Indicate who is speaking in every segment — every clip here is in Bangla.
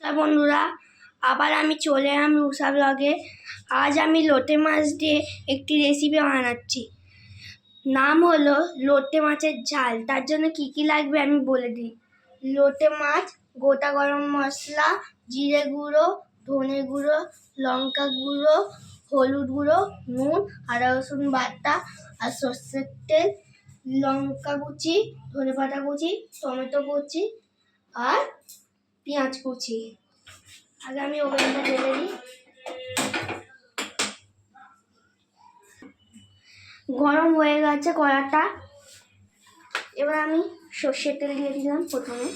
Speaker 1: নমস্কার বন্ধুরা, আবার আমি চলে এলাম রুষা ব্লগে। আজ আমি লোটে মাছ দিয়ে একটি রেসিপি বানাচ্ছি। নাম হলো লোটে মাছের ঝাল। তার জন্য কি কি লাগবে আমি বলে দিই। লোটে মাছ, গোটা গরম মশলা, জিরে গুঁড়ো, ধনে গুঁড়ো, লঙ্কা গুঁড়ো, হলুদ গুঁড়ো, নুন, আদা রসুন বাটা আর সর্ষের তেল, লঙ্কা কুচি, ধনেপাতা কুচি, টমেটো কুচি আর পেঁয়াজ কুচি। আগে আমি ওভেনটা ঢেলে দিই। গরম হয়ে গেছে কড়াটা। এবার আমি সর্ষের তেল দিয়ে দিলাম প্রথমে।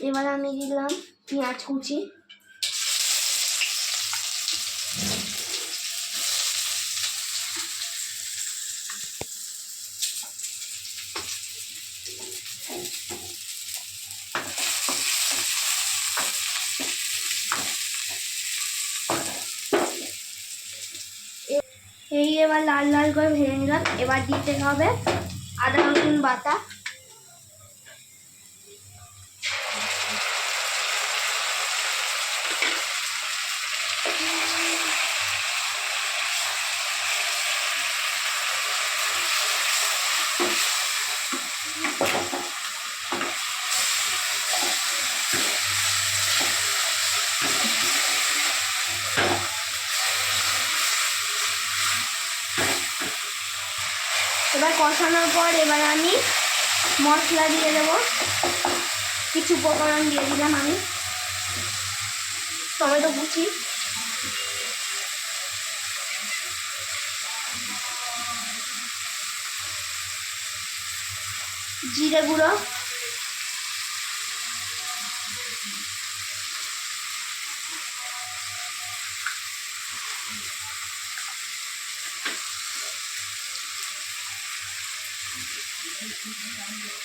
Speaker 1: এবার আমি দিলাম পেঁয়াজ কুচি। এই এবার লাল লাল করে ভেজে নিলাম। এবার দিতে হবে আদা রসুন বাটা। এবার কষানোর পর এবার আমি মশলা দিয়ে দেবো। কিছু উপকরণ দিয়ে দিলাম আমি। টমেটো কুচি, জিরে গুঁড়ো,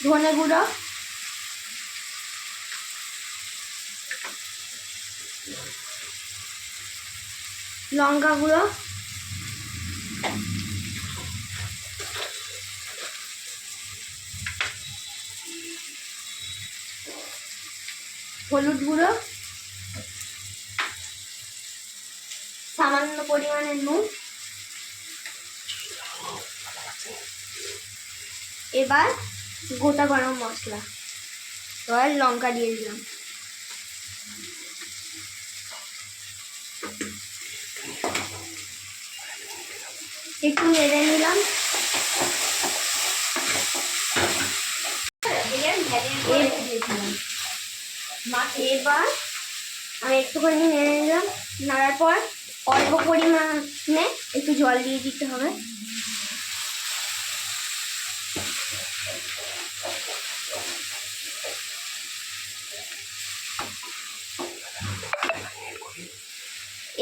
Speaker 1: ধনে গুঁড়ো, লঙ্কা গুঁড়ো, হলুদ গুঁড়ো, সামান্য পরিমাণে নুন। এবার গোটা গরম মশলা, এবার লঙ্কা দিয়ে দিলাম। একটু নেড়ে নিলাম। এবার আমি একটুখানি নেড়ে নিলাম। নাড়ার পর অল্প পরিমাণে একটু জল দিয়ে দিতে হবে।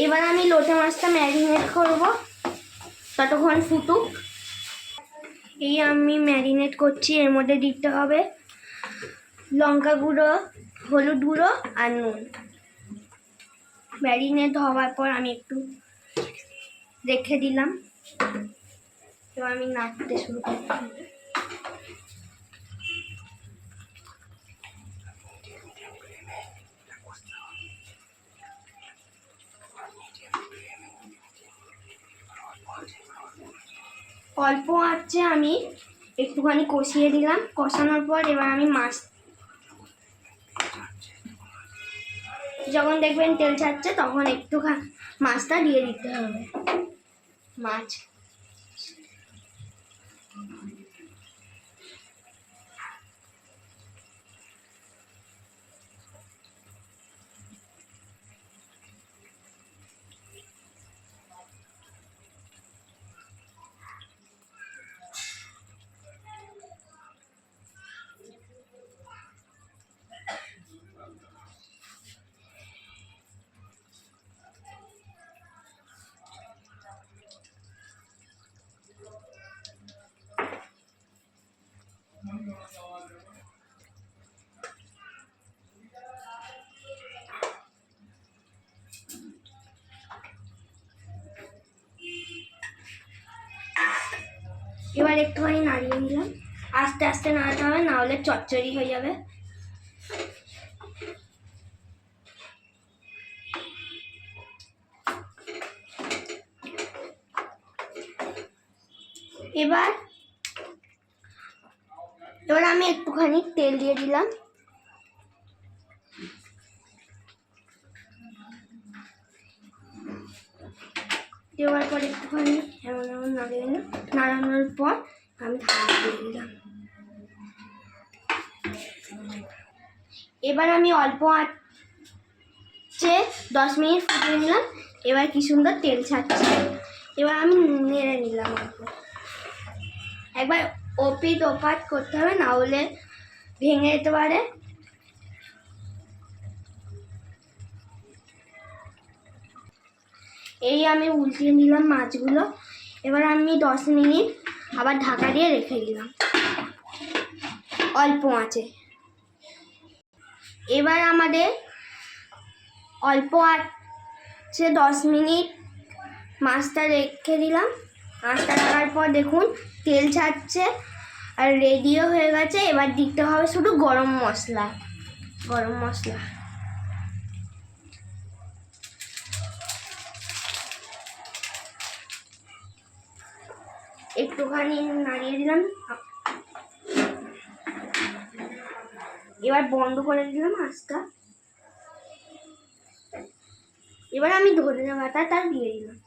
Speaker 1: এবার আমি লোটে মাছটা ম্যারিনেট করব, ততক্ষণ ফুটুক। এই আমি ম্যারিনেট করছি। এর মধ্যে দিতে হবে লঙ্কা গুঁড়ো, হলুদ গুঁড়ো আর নুন। ম্যারিনেট হওয়ার পর আমি একটু রেখে দিলাম। এবার আমি নাড়তে শুরু করলাম। অল্প আঁচে আমি একটুখানি কষিয়ে দিলাম। কষানোর পর এবার আমি মাছ, যখন দেখবেন তেল ছাড়ছে তখন একটুখানি মাছটা দিয়ে দিতে হবে। মাছ এবার একটুখানি নাড়িয়ে নিলাম, আস্তে আস্তে নাড়াতে হবে, না হলে চচ্চড়ি হয়ে যাবে। এবার আমি একটুখানি তেল দিয়ে দিলাম। দেওয়ার পর একটুখানি এমন নাড়িয়ে নিলাম, নাড়ানোর পর আমি ঢাকা দিয়ে দিলাম। এবার আমি অল্প আঁচে 10 মিনিট ফুটিয়ে নিলাম। এবার কি সুন্দর তেল ছাড়ছে। এবার আমি নেড়ে নিলাম অল্প, একবার ওপিট ওপাট করতে হবে, না হলে ভেঙে যেতে পারে। এই আমি উল্টিয়ে নিলাম মাছগুলো। এবার আমি 10 মিনিট আবার ঢাকা দিয়ে রেখে দিলাম অল্প আঁচে। এবার আমাদের অল্প আঁচে 10 মিনিট মাছটা রেখে দিলাম। মাছটা রাখার পর দেখুন তেল ছাড়ছে আর রেডিও হয়ে গেছে। এবার দিতে হবে শুধু গরম মশলা। একটুখানি নাড়িয়ে দিলাম, এবার বন্ধ করে দিলাম আঁচটা। এবার আমি ধনে পাতাটা দিয়ে দিলাম।